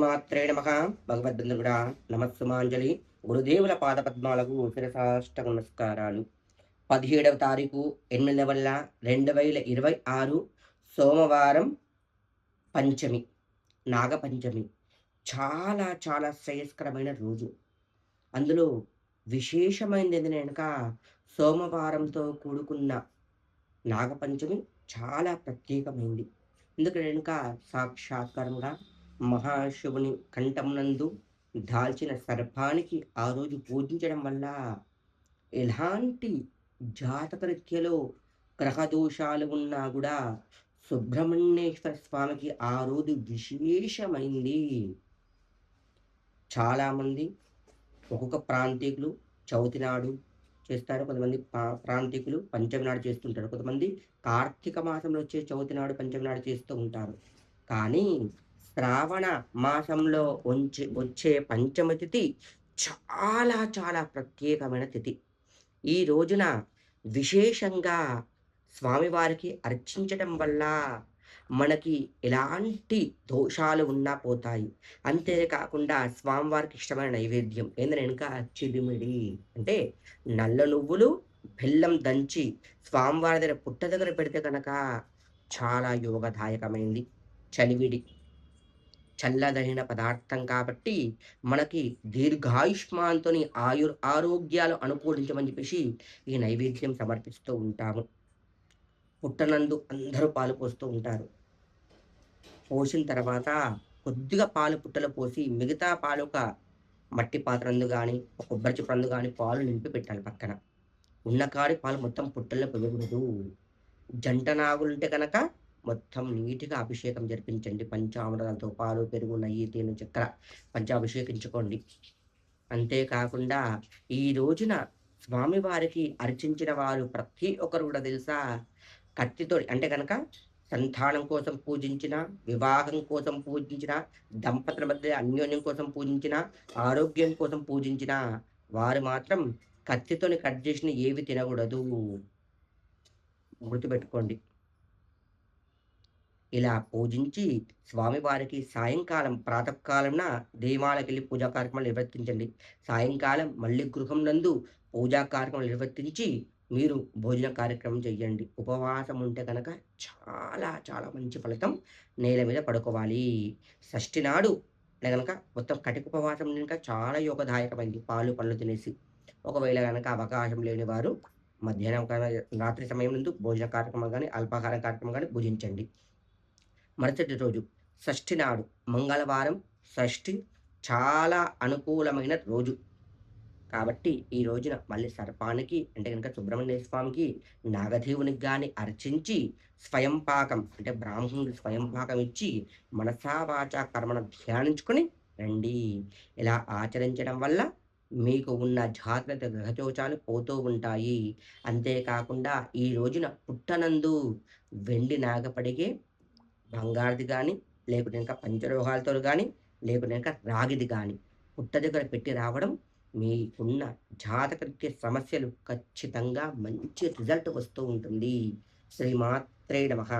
మాత్రే నమః. భగవద్బంధుడా నమస్సుమాంజలి. గురుదేవుల పాదపద్మాలకు శిరసాష్టక నమస్కారాలు. 17వ తారీఖు 8వ నెల 2026 సోమవారం పంచమి, నాగపంచమి. చాలా చాలా శ్రేయస్కరమైన రోజు. అందులో విశేషమైనది ఏంటనక సోమవారంతో కూడుకున్న నాగపంచమి చాలా ప్రత్యేకమైంది. ఎందుకనక సాక్షాత్కారంగా మహాశివుని కంఠమునందు దాల్చిన సర్పానికి ఆ రోజు పూజించడం వల్ల ఎలాంటి జాతకరీత్యలో గ్రహదోషాలు ఉన్నా కూడా సుబ్రహ్మణ్యేశ్వర స్వామికి ఆ రోజు విశేషమైంది. చాలామంది ఒక్కొక్క ప్రాంతీకులు చవితి నాడు చేస్తారు. కొంతమంది ప్రాంతీకులు పంచమి నాడు చేస్తుంటారు. కొంతమంది కార్తీక మాసంలో వచ్చే చవితి నాడు, పంచమి నాడు చేస్తూ ఉంటారు. కానీ శ్రావణ మాసంలో వచ్చే పంచమ తిథి చాలా చాలా ప్రత్యేకమైన తిథి. ఈ రోజున విశేషంగా స్వామివారికి అర్చించటం వల్ల మనకి ఎలాంటి దోషాలు ఉన్నా పోతాయి. అంతేకాకుండా స్వామివారికి ఇష్టమైన నైవేద్యం ఏందనక చిదిమిడి అంటే నల్ల నువ్వులు, బెల్లం దంచి స్వామివారి దగ్గర పుట్ట దగ్గర పెడితే కనుక చాలా యోగదాయకమైంది. చలివిడి చల్లదైన పదార్థం కాబట్టి మనకి దీర్ఘాయుష్మాన్‌తోని ఆరోగ్యాలు అనుకూలించమని చెప్పేసి ఈ నైవేద్యం సమర్పిస్తూ ఉంటాము. పుట్టనందు అందరూ పాలు పోస్తూ ఉంటారు. పోసిన తర్వాత కొద్దిగా పాలు పుట్టలో పోసి మిగతా పాలు ఒక మట్టి పాత్రందు గానీ, ఒక కొబ్బరి చిప్పందు గానీ పాలు నింపి పెట్టాలి పక్కన. ఉన్న కాడి పాలు మొత్తం పుట్టల్లో పోయకూడదు. జంట నాగులుంటే గనక మొత్తం నీట్‌గా అభిషేకం జరిపించండి. పంచామృతాలతో పాలు, పెరుగు, నెయ్యి, తేనె, చక్కెర పంచాభిషేకించుకోండి. అంతేకాకుండా ఈ రోజున స్వామివారికి అర్చించిన వారు ప్రతి ఒక్కరు కూడా తెలుసా కత్తితోటి అంటే గనక సంతానం కోసం పూజించిన, వివాహం కోసం పూజించిన, దంపతుల మధ్య అన్యోన్యం కోసం పూజించిన, ఆరోగ్యం కోసం పూజించిన వారు మాత్రం కత్తితోని కట్ చేసినయి ఏవి తినకూడదు. గుర్తుపెట్టుకోండి. ఇలా పూజించి స్వామివారికి సాయంకాలం ప్రాతకాలంన దేవాలకెళ్ళి పూజా కార్యక్రమాలు నిర్వర్తించండి. సాయంకాలం మళ్ళీ గృహం నందు పూజా కార్యక్రమాలు నిర్వర్తించి మీరు భోజన కార్యక్రమం చేయండి. ఉపవాసం ఉంటే గనక చాలా చాలా మంచి ఫలితం నేల మీద పడుకోవాలి. షష్ఠి నాడు గనక మొత్తం కటిక ఉపవాసం గనక చాలా యోగదాయకమైంది. పాలు, పండ్లు తినేసి. ఒకవేళ గనక అవకాశం లేని వారు మధ్యాహ్నం రాత్రి సమయం నందు భోజన కార్యక్రమం గాని, అల్పాహార కార్యక్రమం గాని భుజించండి. మరుసటి రోజు షష్ఠి నాడు మంగళవారం షష్ఠి చాలా అనుకూలమైన రోజు. కాబట్టి ఈ రోజున మళ్ళీ సర్పానికి అంటే గనక సుబ్రహ్మణ్య స్వామికి, నాగదేవునికి గాని అర్చించి స్వయం పాకం అంటే బ్రాహ్మణుడికి స్వయం పాకం ఇచ్చి మనసా వాచా కర్మను ధ్యానించుకొని రండి. ఇలా ఆచరించడం వల్ల మీకు ఉన్న జాగ్రత్త గ్రహదోషాలు పోతూ ఉంటాయి. అంతేకాకుండా ఈ రోజున పుట్టనందు వెండి నాగపడిగే బంగారుది గానీ, లేకుంటే ఇంకా పంచలోహాలతో గానీ, లేకుంటే ఇంకా రాగిది గానీ, పుట్ట దగ్గర పెట్టి రావడం మీకున్న జాతకరీత్యా సమస్యలు ఖచ్చితంగా మంచి రిజల్ట్ వస్తూ ఉంటుంది. శ్రీమాత్రే నమః.